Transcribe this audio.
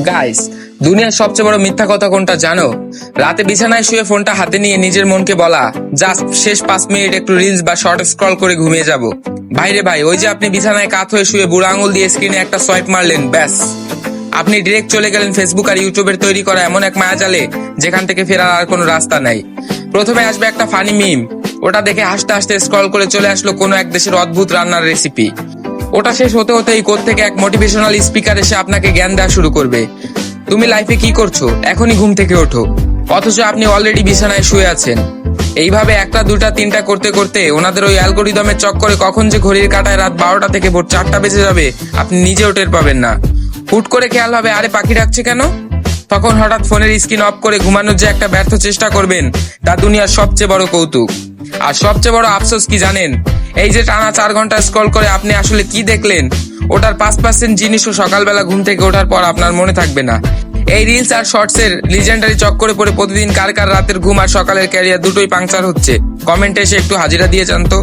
Guys, দুনিয়ার সবচেয়ে বড় মিথ্যা কথা কোনটা জানো? রাতে বিছানায় শুয়ে ফোনটা হাতে নিয়ে নিজের মনকে বলা, জাস্ট শেষ 5 মিনিট একটু রিলস বা শর্ট স্ক্রল করে ঘুমিয়ে যাব। ভাইরে ভাই, ওই যে আপনি বিছানায় কাত হয়ে শুয়ে বুড়ো আঙুল দিয়ে স্ক্রিনে একটা সোয়াইপ মারলেন, ব্যাস আপনি ডিরেক্ট চলে গেলেন ফেসবুক আর ইউটিউবের তৈরি করা এমন এক মায়াজালে যেখান থেকে ফেরার আর কোনো রাস্তা নাই। প্রথমে আসবে একটা ফানি মিম, ওটা দেখে হাসতে হাসতে স্ক্রল করে চলে আসলো কোনো এক দেশের অদ্ভুত রান্নার রেসিপি। ওটা শেষ হতে হতেই কোত্থেকে এক মোটিভেশনাল স্পিকার এসে আপনাকে জ্ঞান দেওয়া শুরু করবে, তুমি লাইফে কি করছো, এখনই ঘুম থেকে ওঠো, অথচ আপনি অলরেডি বিছানায় শুয়ে আছেন। এইভাবে একটা দুটা তিনটা করতে করতে ওনাদের ওই অ্যালগোরিদমের চক্করে কখন যে ঘড়ির কাঁটায় রাত 12টা থেকে ভোর 4টা বেজে যাবে আপনি নিজেও টের পাবেন না। হুট করে খেয়াল হবে, আরে পাখি ডাকছে কেন? তখন হঠাৎ ফোনের স্ক্রিন অফ করে ঘুমানোর যে একটা ব্যর্থ চেষ্টা করবেন, তা দুনিয়ার সবচেয়ে বড় কৌতুক। আর সবচেয়ে বড় আফসোস কি জানেন? এই যে টানা 4 ঘন্টা স্ক্রল করে আপনি আসলে কি দেখলেন, ওটার 5% জিনিসও সকালবেলা ঘুম থেকে ওঠার পর আপনার মনে থাকবে না। এই রিলস আর শর্টসের লিজেন্ডারি চক্করে পড়ে প্রতিদিন কার কার রাতের ঘুম আর সকালের ক্যারিয়ার দুটোই পাংচার হচ্ছে, কমেন্টে এসে একটু হাজিরা দিয়ে জানতো।